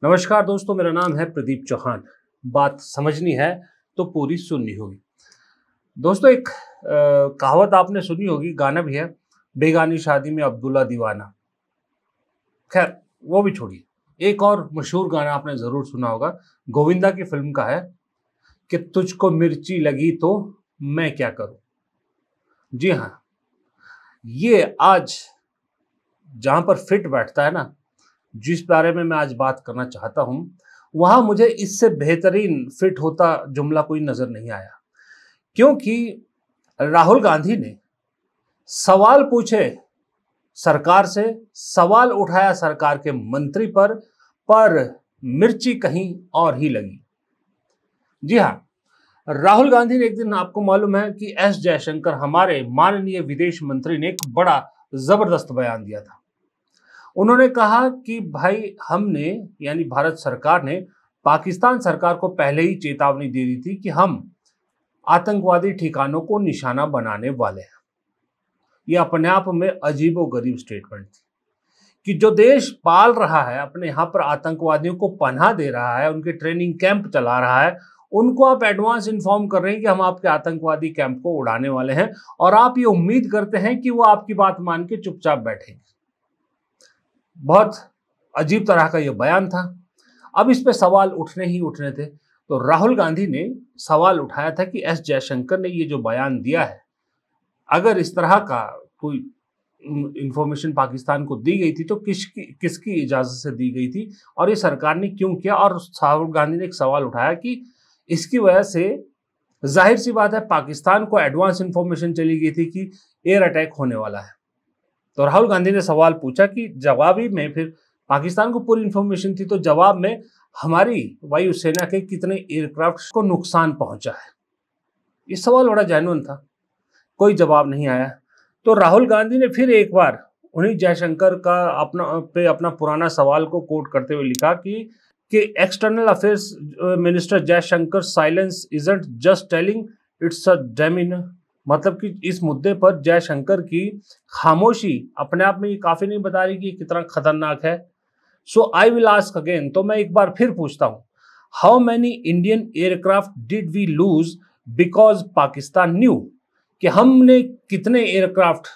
नमस्कार दोस्तों, मेरा नाम है प्रदीप चौहान। बात समझनी है तो पूरी सुननी होगी। दोस्तों, एक कहावत आपने सुनी होगी, गाना भी है, बेगानी शादी में अब्दुल्ला दीवाना। खैर, वो भी छोड़िए। एक और मशहूर गाना आपने जरूर सुना होगा, गोविंदा की फिल्म का है कि तुझको मिर्ची लगी तो मैं क्या करूं। जी हाँ, ये आज जहां पर फिट बैठता है ना, जिस बारे में मैं आज बात करना चाहता हूं, वहां मुझे इससे बेहतरीन फिट होता जुमला कोई नजर नहीं आया। क्योंकि राहुल गांधी ने सवाल पूछे सरकार से, सवाल उठाया सरकार के मंत्री पर मिर्ची कहीं और ही लगी। जी हाँ, राहुल गांधी ने एक दिन, आपको मालूम है कि एस जयशंकर, हमारे माननीय विदेश मंत्री ने एक बड़ा जबरदस्त बयान दिया था। उन्होंने कहा कि भाई, हमने यानी भारत सरकार ने पाकिस्तान सरकार को पहले ही चेतावनी दे दी थी कि हम आतंकवादी ठिकानों को निशाना बनाने वाले हैं। यह अपने आप में अजीबोगरीब स्टेटमेंट थी कि जो देश पाल रहा है, अपने यहाँ पर आतंकवादियों को पनाह दे रहा है, उनके ट्रेनिंग कैंप चला रहा है, उनको आप एडवांस इन्फॉर्म कर रहे हैं कि हम आपके आतंकवादी कैंप को उड़ाने वाले हैं, और आप ये उम्मीद करते हैं कि वो आपकी बात मान के चुपचाप बैठेंगे। बहुत अजीब तरह का यह बयान था। अब इस पे सवाल उठने ही उठने थे, तो राहुल गांधी ने सवाल उठाया था कि एस जयशंकर ने ये जो बयान दिया है, अगर इस तरह का कोई इंफॉर्मेशन पाकिस्तान को दी गई थी तो किसकी इजाजत से दी गई थी, और ये सरकार ने क्यों किया। और राहुल गांधी ने एक सवाल उठाया कि इसकी वजह से जाहिर सी बात है पाकिस्तान को एडवांस इंफॉर्मेशन चली गई थी कि एयर अटैक होने वाला है। तो राहुल गांधी ने सवाल पूछा कि जवाबी में, फिर पाकिस्तान को पूरी इंफॉर्मेशन थी तो जवाब में हमारी वायुसेना के कितने एयरक्राफ्ट को नुकसान पहुंचा है। ये सवाल बड़ा जेन्युइन था, कोई जवाब नहीं आया। तो राहुल गांधी ने फिर एक बार उन्हीं जयशंकर का अपना पुराना सवाल को कोट करते हुए लिखा कि external affairs minister Jaishankar silence isn't just telling, it's a डेमिन। मतलब कि इस मुद्दे पर जयशंकर की खामोशी अपने आप में ये काफी नहीं बता रही कि कितना खतरनाक है। So I will ask again, तो मैं एक बार फिर पूछता हूं, how many Indian aircraft did we lose because Pakistan knew, कि हमने कितने एयरक्राफ्ट,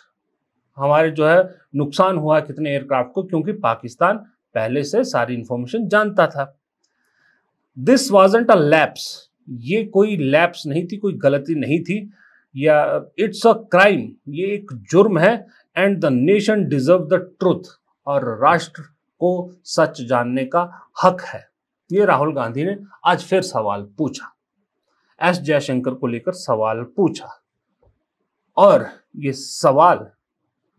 हमारे जो है नुकसान हुआ कितने एयरक्राफ्ट को, क्योंकि पाकिस्तान पहले से सारी इंफॉर्मेशन जानता था। दिस वाजंट अ लैप्स, ये कोई लैप्स नहीं थी, कोई गलती नहीं थी, या इट्स अ क्राइम, ये एक जुर्म है। And the nation deserve the truth, और राष्ट्र को सच जानने का हक है। ये राहुल गांधी ने आज फिर सवाल पूछा, एस जयशंकर को लेकर सवाल पूछा, और ये सवाल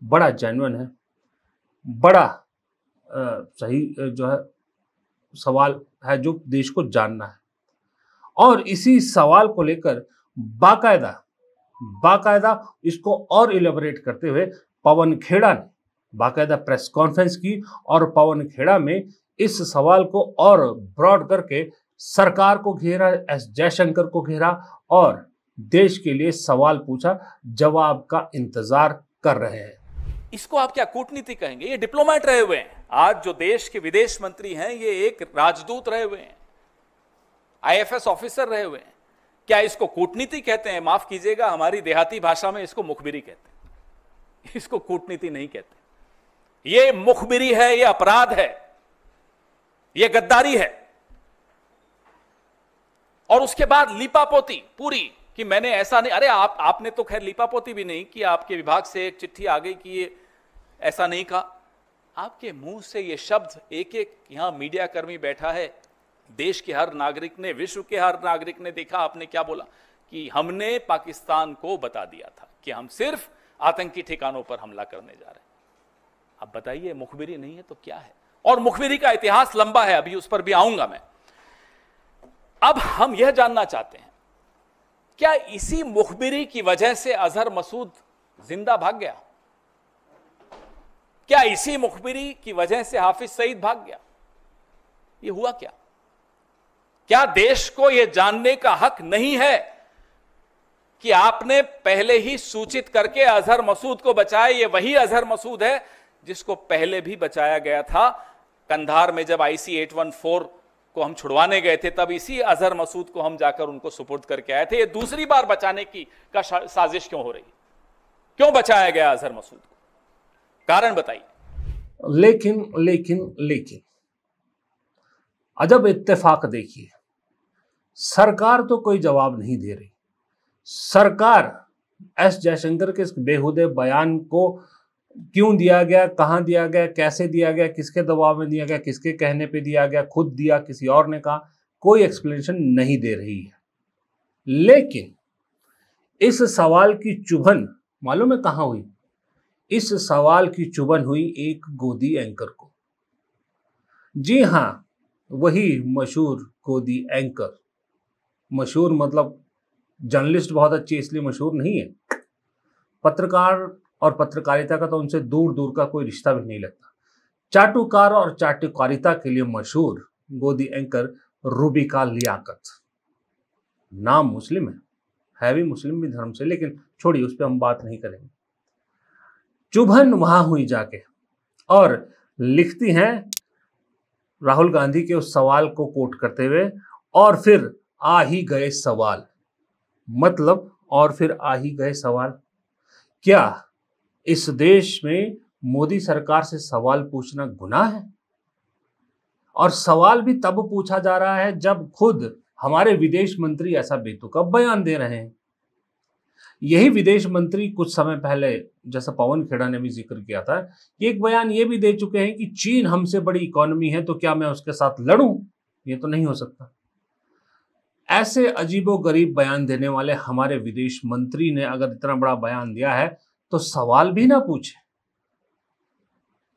बड़ा जेन्युइन है, बड़ा सही जो है सवाल है जो देश को जानना है। और इसी सवाल को लेकर बाकायदा इसको और इलेबोरेट करते हुए पवन खेड़ा ने बाकायदा प्रेस कॉन्फ्रेंस की, और पवन खेड़ा में इस सवाल को और ब्रॉड करके सरकार को घेरा, एस जयशंकर को घेरा, और देश के लिए सवाल पूछा, जवाब का इंतजार कर रहे हैं। इसको आप क्या कूटनीति कहेंगे? ये डिप्लोमेट रहे हुए हैं। आज जो देश के विदेश मंत्री हैं, ये एक राजदूत रहे हुए हैं, आईएफएस ऑफिसर रहे हुए हैं। क्या इसको कूटनीति कहते हैं? माफ कीजिएगा, हमारी देहाती भाषा में इसको मुखबिरी कहते हैं, इसको कूटनीति नहीं कहते। ये मुखबिरी है, ये अपराध है, ये गद्दारी है। और उसके बाद लीपापोती पूरी कि मैंने ऐसा नहीं, अरे आपने तो खैर लीपापोती भी नहीं कि आपके विभाग से एक चिट्ठी आ गई कि ये ऐसा नहीं कहा। आपके मुंह से ये शब्द, एक एक यहां मीडिया कर्मी बैठा है, देश के हर नागरिक ने, विश्व के हर नागरिक ने देखा आपने क्या बोला कि हमने पाकिस्तान को बता दिया था कि हम सिर्फ आतंकी ठिकानों पर हमला करने जा रहे हैं। अब बताइए, मुखबिरी नहीं है तो क्या है? और मुखबिरी का इतिहास लंबा है, अभी उस पर भी आऊंगा मैं। अब हम यह जानना चाहते हैं, क्या इसी मुखबिरी की वजह से अजहर मसूद जिंदा भाग गया? क्या इसी मुखबिरी की वजह से हाफिज सईद भाग गया? यह हुआ क्या? क्या देश को यह जानने का हक नहीं है कि आपने पहले ही सूचित करके अजहर मसूद को बचाया? ये वही अजहर मसूद है जिसको पहले भी बचाया गया था कंधार में जब IC 814 को हम छुड़वाने गए थे, तब इसी अजहर मसूद को हम जाकर उनको सुपुर्द करके आए थे। ये दूसरी बार बचाने की साजिश क्यों हो रही? क्यों बचाया गया अजहर मसूद को? कारण बताइए। लेकिन अजब इत्तेफाक देखिए, सरकार तो कोई जवाब नहीं दे रही। सरकार एस जयशंकर के इस बेहुदे बयान को क्यों दिया गया, कहां दिया गया, कैसे दिया गया, किसके दबाव में दिया गया, किसके कहने पे दिया गया, खुद दिया, किसी और ने कहा, कोई एक्सप्लेनेशन नहीं दे रही है। लेकिन इस सवाल की चुभन मालूम है कहां हुई? इस सवाल की चुभन हुई एक गोदी एंकर को। जी हां, वही मशहूर गोदी एंकर। मशहूर मतलब जर्नलिस्ट बहुत अच्छी इसलिए मशहूर नहीं है, पत्रकार और पत्रकारिता का तो उनसे दूर दूर का कोई रिश्ता भी नहीं लगता। चाटुकार और चाटुकारिता के लिए मशहूर गोदी एंकर रूबिका लियाकत। नाम मुस्लिम है भी मुस्लिम भी धर्म से, लेकिन छोड़िए, उस पर हम बात नहीं करेंगे। चुभन वहां हुई जाके और लिखती हैं राहुल गांधी के उस सवाल को कोट करते हुए, और फिर आ ही गए सवाल। मतलब और फिर आ ही गए सवाल। क्या इस देश में मोदी सरकार से सवाल पूछना गुनाह है? और सवाल भी तब पूछा जा रहा है जब खुद हमारे विदेश मंत्री ऐसा बेतुका बयान दे रहे हैं। यही विदेश मंत्री कुछ समय पहले, जैसा पवन खेड़ा ने भी जिक्र किया था, एक बयान ये भी दे चुके हैं कि चीन हमसे बड़ी इकोनॉमी है, तो क्या मैं उसके साथ लड़ूं? ये तो नहीं हो सकता। ऐसे अजीबोगरीब बयान देने वाले हमारे विदेश मंत्री ने अगर इतना बड़ा बयान दिया है तो सवाल भी ना पूछे।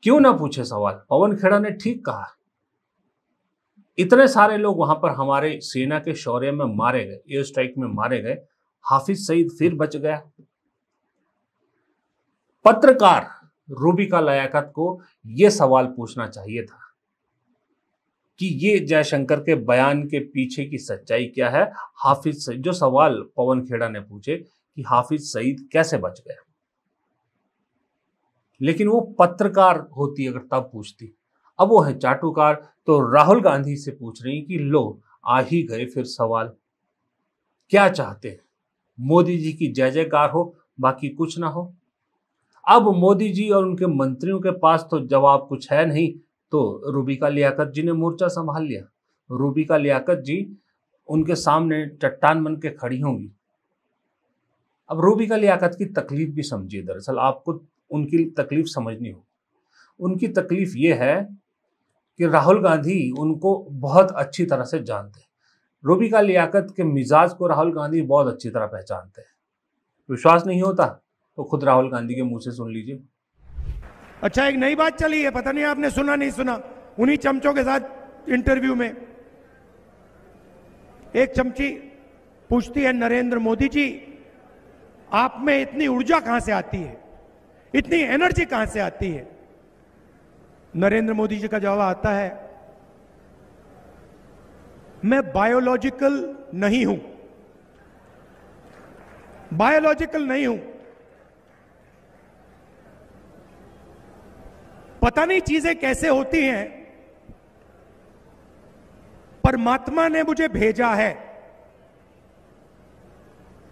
क्यों ना पूछे सवाल? पवन खेड़ा ने ठीक कहा, इतने सारे लोग वहां पर हमारे सेना के शौर्य में मारे गए, एयर स्ट्राइक में मारे गए, हाफिज सईद फिर बच गया। पत्रकार रूबिका लियाकत को यह सवाल पूछना चाहिए था कि ये जयशंकर के बयान के पीछे की सच्चाई क्या है। हाफिज सईद, जो सवाल पवन खेड़ा ने पूछे कि हाफिज सईद कैसे बच गए, लेकिन वो पत्रकार होती अगर तब पूछती। अब वो है चाटुकार, तो राहुल गांधी से पूछ रही कि लो आ ही गए फिर सवाल। क्या चाहते हैं? मोदी जी की जय जयकार हो, बाकी कुछ ना हो। अब मोदी जी और उनके मंत्रियों के पास तो जवाब कुछ है नहीं, तो रूबिका लियाकत जी ने मोर्चा संभाल लिया। रूबिका लियाकत जी उनके सामने चट्टान बन के खड़ी होंगी। अब रूबिका लियाकत की तकलीफ भी समझिए। दरअसल आपको उनकी तकलीफ समझनी हो। उनकी तकलीफ ये है कि राहुल गांधी उनको बहुत अच्छी तरह से जानते हैं। रूबिका लियाकत के मिजाज को राहुल गांधी बहुत अच्छी तरह पहचानते हैं। विश्वास नहीं होता तो खुद राहुल गांधी के मुंह से सुन लीजिए। अच्छा, एक नई बात चली है, पता नहीं आपने सुना नहीं सुना। उन्हीं चमचों के साथ इंटरव्यू में एक चमची पूछती है, नरेंद्र मोदी जी, आप में इतनी ऊर्जा कहां से आती है, इतनी एनर्जी कहां से आती है? नरेंद्र मोदी जी का जवाब आता है, मैं बायोलॉजिकल नहीं हूं, बायोलॉजिकल नहीं हूं। पता नहीं चीजें कैसे होती हैं, परमात्मा ने मुझे भेजा है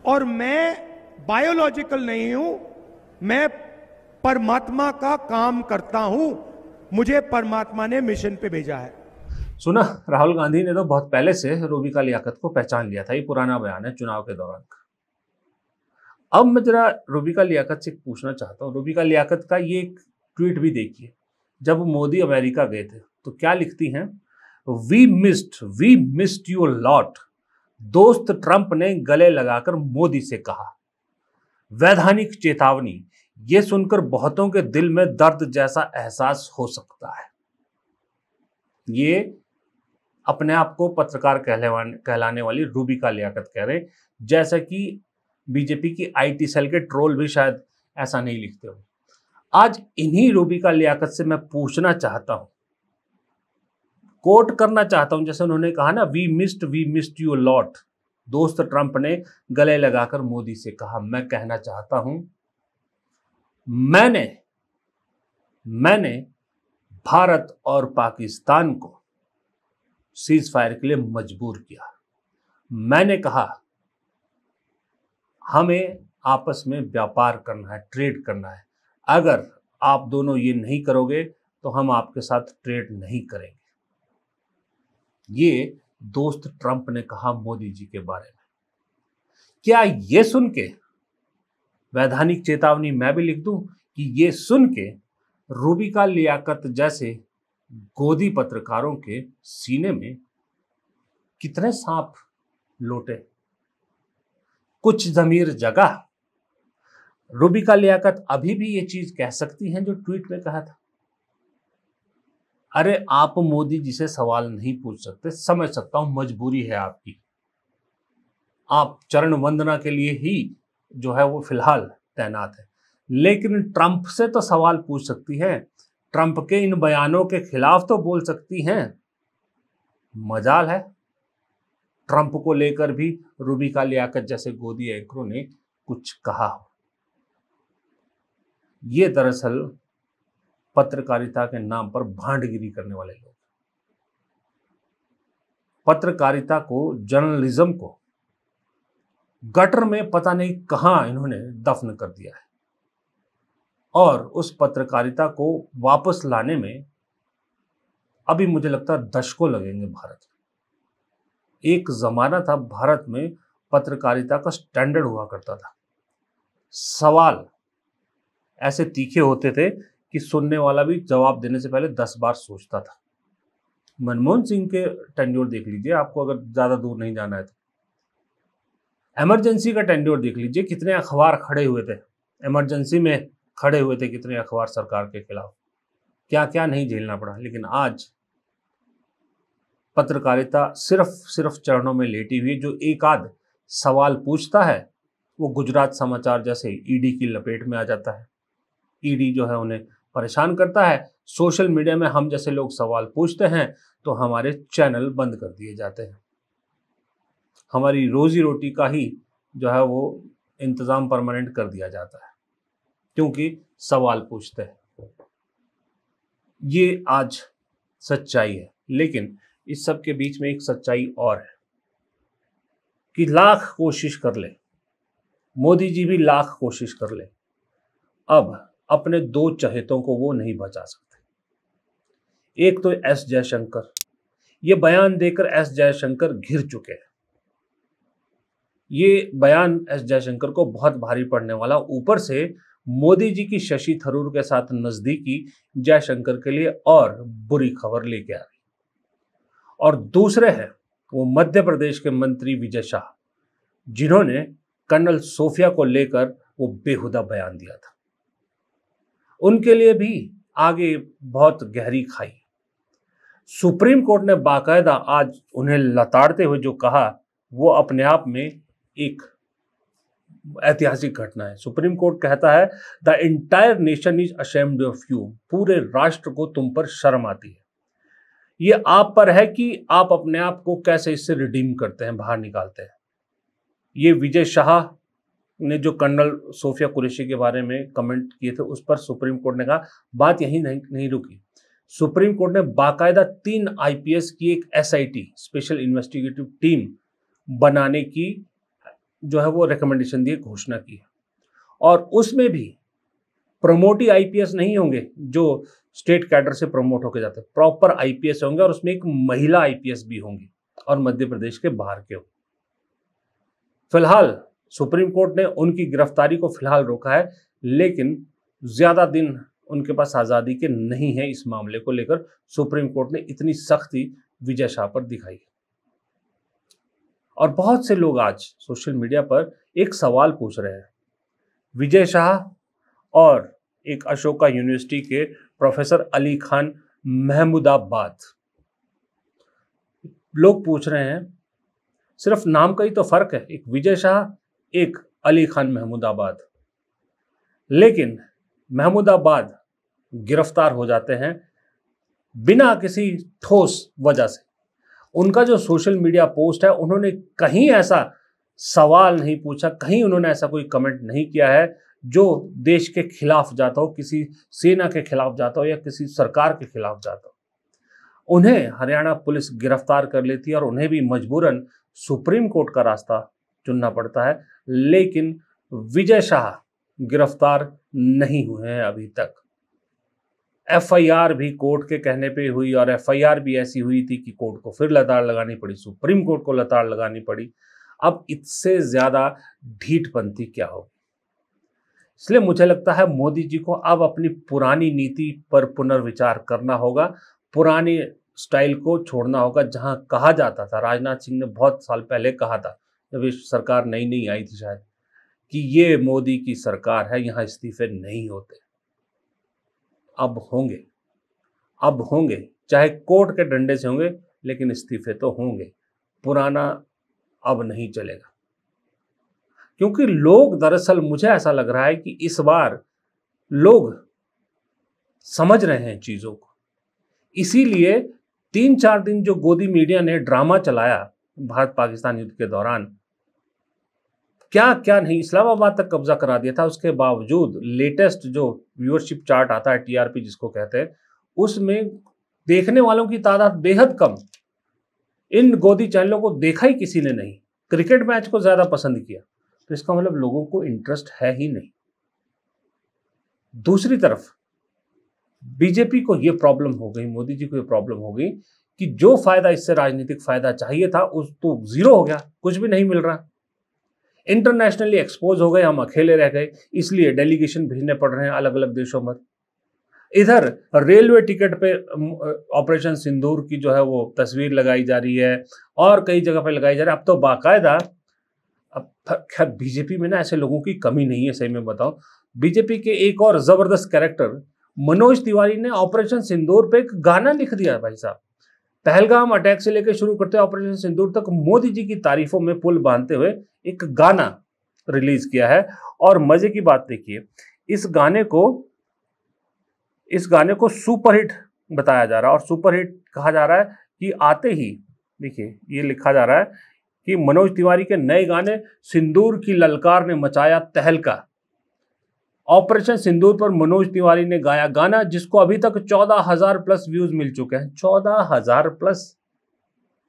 और मैं बायोलॉजिकल नहीं हूं, मैं परमात्मा का काम करता हूं, मुझे परमात्मा ने मिशन पे भेजा है। सुना, राहुल गांधी ने तो बहुत पहले से रूबिका लियाकत को पहचान लिया था। ये पुराना बयान है चुनाव के दौरान का। अब मैं जरा रूबिका लियाकत से पूछना चाहता हूं। रूबिका लियाकत का ये एक ट्वीट भी देखिए। जब मोदी अमेरिका गए थे तो क्या लिखती हैं? We missed you lot. दोस्त ट्रंप ने गले लगाकर मोदी से कहा। वैधानिक चेतावनी। ये सुनकर बहुतों के दिल में दर्द जैसा एहसास हो सकता है। ये अपने आप को पत्रकार कहलाने वाली रूबिका लियाकत कह रहे, जैसा कि बीजेपी की आईटी सेल के ट्रोल भी शायद ऐसा नहीं लिखते हो। आज इन्हीं रूबिका लियाकत से मैं पूछना चाहता हूं, कोट करना चाहता हूं, जैसे उन्होंने कहा ना, वी मिस्ड यू लॉट। दोस्त ट्रंप ने गले लगाकर मोदी से कहा। मैं कहना चाहता हूं, मैंने भारत और पाकिस्तान को सीज फायर के लिए मजबूर किया। मैंने कहा हमें आपस में व्यापार करना है, ट्रेड करना है, अगर आप दोनों ये नहीं करोगे तो हम आपके साथ ट्रेड नहीं करेंगे। ये दोस्त ट्रंप ने कहा मोदी जी के बारे में। क्या ये सुन के वैधानिक चेतावनी मैं भी लिख दूं कि ये सुन के रूबिका लियाकत जैसे गोदी पत्रकारों के सीने में कितने सांप लोटे, कुछ जमीर जगा। रूबिका लियाकत अभी भी ये चीज कह सकती हैं जो ट्वीट में कहा था। अरे आप मोदी जी से सवाल नहीं पूछ सकते, समझ सकता हूं मजबूरी है आपकी, आप चरण वंदना के लिए ही जो है वो फिलहाल तैनात है, लेकिन ट्रंप से तो सवाल पूछ सकती हैं, ट्रंप के इन बयानों के खिलाफ तो बोल सकती हैं। मजाल है ट्रंप को लेकर भी रूबिका लियाकत जैसे गोदी एंकरों ने कुछ कहा हो। ये दरअसल पत्रकारिता के नाम पर भांडगिरी करने वाले लोग, पत्रकारिता को, जर्नलिज्म को गटर में पता नहीं कहां इन्होंने दफन कर दिया है, और उस पत्रकारिता को वापस लाने में अभी मुझे लगता है दशकों लगेंगे। भारत में एक जमाना था, भारत में पत्रकारिता का स्टैंडर्ड हुआ करता था, सवाल ऐसे तीखे होते थे कि सुनने वाला भी जवाब देने से पहले 10 बार सोचता था। मनमोहन सिंह के टेन्योर देख लीजिए, आपको अगर ज्यादा दूर नहीं जाना है तो। इमरजेंसी का टेन्योर देख लीजिए, कितने अखबार खड़े हुए थे, इमरजेंसी में खड़े हुए थे कितने अखबार सरकार के खिलाफ, क्या क्या नहीं झेलना पड़ा। लेकिन आज पत्रकारिता सिर्फ चरणों में लेटी हुई, जो एक आध सवाल पूछता है वो गुजरात समाचार जैसे ईडी की लपेट में आ जाता है। ईडी जो है उन्हें परेशान करता है, सोशल मीडिया में हम जैसे लोग सवाल पूछते हैं तो हमारे चैनल बंद कर दिए जाते हैं, हमारी रोजी रोटी का ही जो है वो इंतजाम परमानेंट कर दिया जाता है क्योंकि सवाल पूछते हैं। ये आज सच्चाई है, लेकिन इस सब के बीच में एक सच्चाई और है कि लाख कोशिश कर ले, मोदी जी भी लाख कोशिश कर ले, अब अपने दो चहेतों को वो नहीं बचा सकते। एक तो एस जयशंकर, ये बयान देकर एस जयशंकर घिर चुके हैं। ये बयान एस जयशंकर को बहुत भारी पड़ने वाला, ऊपर से मोदी जी की शशि थरूर के साथ नजदीकी जयशंकर के लिए और बुरी खबर लेके आ रही। और दूसरे हैं वो मध्य प्रदेश के मंत्री विजय शाह, जिन्होंने कर्नल सोफिया को लेकर वो बेहुदा बयान दिया था। उनके लिए भी आगे बहुत गहरी खाई। सुप्रीम कोर्ट ने बाकायदा आज उन्हें लताड़ते हुए जो कहा वो अपने आप में एक ऐतिहासिक घटना है। सुप्रीम कोर्ट कहता है the entire nation is ashamed of you, पूरे राष्ट्र को तुम पर शर्म आती है। ये आप पर है कि आप अपने आप को कैसे इससे रिडीम करते हैं, बाहर निकालते हैं। ये विजय शाह ने जो कर्नल सोफिया कुरैशी के बारे में कमेंट किए थे उस पर सुप्रीम कोर्ट ने कहा बात यही नहीं रुकी। सुप्रीम कोर्ट ने बाकायदा 3 आईपीएस की एक एसआईटी, स्पेशल इन्वेस्टिगेटिव टीम बनाने की जो है वो रिकमेंडेशन दी, घोषणा की। और उसमें भी प्रमोटी आईपीएस नहीं होंगे जो स्टेट कैडर से प्रमोट होकर जाते, प्रॉपर आईपीएस होंगे, और उसमें एक महिला आईपीएस भी होंगी और मध्य प्रदेश के बाहर के हो। फिलहाल सुप्रीम कोर्ट ने उनकी गिरफ्तारी को फिलहाल रोका है, लेकिन ज्यादा दिन उनके पास आजादी के नहीं है। इस मामले को लेकर सुप्रीम कोर्ट ने इतनी सख्ती विजय शाह पर दिखाई है। और बहुत से लोग आज सोशल मीडिया पर एक सवाल पूछ रहे हैं, विजय शाह और एक अशोका यूनिवर्सिटी के प्रोफेसर अली खान महमूदाबाद, लोग पूछ रहे हैं, सिर्फ नाम का ही तो फर्क है, एक विजय शाह एक अली खान महमूदाबाद, लेकिन महमूदाबाद गिरफ्तार हो जाते हैं बिना किसी ठोस वजह से। उनका जो सोशल मीडिया पोस्ट है, उन्होंने कहीं ऐसा सवाल नहीं पूछा, कहीं उन्होंने ऐसा कोई कमेंट नहीं किया है जो देश के खिलाफ जाता हो, किसी सेना के खिलाफ जाता हो या किसी सरकार के खिलाफ जाता हो, उन्हें हरियाणा पुलिस गिरफ्तार कर लेती है और उन्हें भी मजबूरन सुप्रीम कोर्ट का रास्ता चुनना पड़ता है। लेकिन विजय शाह गिरफ्तार नहीं हुए हैं अभी तक। एफआईआर भी कोर्ट के कहने पे हुई और एफआईआर भी ऐसी हुई थी कि कोर्ट को फिर लताड़ लगानी पड़ी, सुप्रीम कोर्ट को लताड़ लगानी पड़ी। अब इससे ज्यादा ढीठपंथी क्या होगी? इसलिए मुझे लगता है मोदी जी को अब अपनी पुरानी नीति पर पुनर्विचार करना होगा, पुरानी स्टाइल को छोड़ना होगा। जहां कहा जाता था, राजनाथ सिंह ने बहुत साल पहले कहा था जब ये सरकार नई नई आई थी शायद, कि ये मोदी की सरकार है, यहां इस्तीफे नहीं होते। अब होंगे, अब होंगे, चाहे कोर्ट के डंडे से होंगे, लेकिन इस्तीफे तो होंगे। पुराना अब नहीं चलेगा, क्योंकि लोग, दरअसल मुझे ऐसा लग रहा है कि इस बार लोग समझ रहे हैं चीजों को। इसीलिए 3-4 दिन जो गोदी मीडिया ने ड्रामा चलाया भारत पाकिस्तान युद्ध के दौरान, क्या क्या नहीं, इस्लामाबाद तक कब्जा करा दिया था, उसके बावजूद लेटेस्ट जो व्यूअरशिप चार्ट आता है, टीआरपी जिसको कहते हैं, उसमें देखने वालों की तादाद बेहद कम। इन गोदी चैनलों को देखा ही किसी ने नहीं, क्रिकेट मैच को ज्यादा पसंद किया। तो इसका मतलब लोगों को इंटरेस्ट है ही नहीं। दूसरी तरफ बीजेपी को यह प्रॉब्लम हो गई, मोदी जी को यह प्रॉब्लम हो गई कि जो फायदा इससे राजनीतिक फायदा चाहिए था उस तो जीरो हो गया, कुछ भी नहीं मिल रहा। इंटरनेशनली एक्सपोज हो गए, हम अकेले रह गए, इसलिए डेलीगेशन भेजने पड़ रहे हैं अलग अलग देशों में। इधर रेलवे टिकट पे ऑपरेशन सिंदूर की जो है वो तस्वीर लगाई जा रही है और कई जगह पे लगाई जा रही है। अब तो बाकायदा, अब खैर बीजेपी में ना ऐसे लोगों की कमी नहीं है, सही में बताऊं। बीजेपी के एक और जबरदस्त कैरेक्टर मनोज तिवारी ने ऑपरेशन सिंदूर पे एक गाना लिख दिया भाई साहब। पहलगाम अटैक से लेकर शुरू करते ऑपरेशन सिंदूर तक मोदी जी की तारीफों में पुल बांधते हुए एक गाना रिलीज किया है। और मजे की बात देखिए, इस गाने को सुपरहिट बताया जा रहा है और सुपरहिट कहा जा रहा है कि आते ही, देखिए ये लिखा जा रहा है कि मनोज तिवारी के नए गाने सिंदूर की ललकार ने मचाया तहलका। ऑपरेशन सिंदूर पर मनोज तिवारी ने गाया गाना जिसको अभी तक 14,000 प्लस व्यूज मिल चुके हैं। 14,000 प्लस,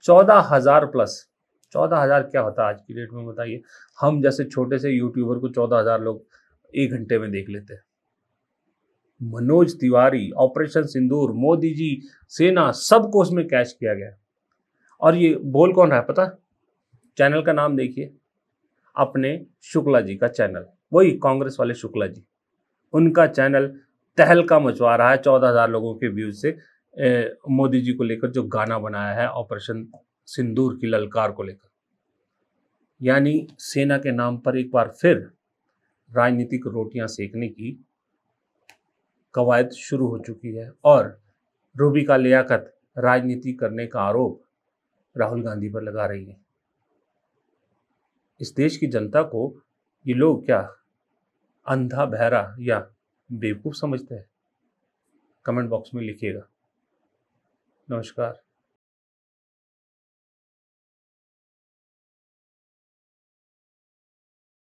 14,000 प्लस। 14,000 क्या होता है आज की डेट में बताइए? हम जैसे छोटे से यूट्यूबर को 14,000 लोग 1 घंटे में देख लेते हैं। मनोज तिवारी, ऑपरेशन सिंदूर, मोदी जी, सेना, सबको उसमें कैच किया गया। और ये बोल कौन रहा है पता? चैनल का नाम देखिए, अपने शुक्ला जी का चैनल, वही कांग्रेस वाले शुक्ला जी, उनका चैनल तहलका मचवा रहा है 14,000 लोगों के व्यूज से मोदी जी को लेकर जो गाना बनाया है ऑपरेशन सिंदूर की ललकार को लेकर। यानी सेना के नाम पर एक बार फिर राजनीतिक रोटियां सेकने की कवायद शुरू हो चुकी है और रूबिका लियाकत राजनीति करने का आरोप राहुल गांधी पर लगा रही है। इस देश की जनता को ये लोग क्या अंधा, बहरा या बेवकूफ समझते हैं? कमेंट बॉक्स में लिखिएगा। नमस्कार।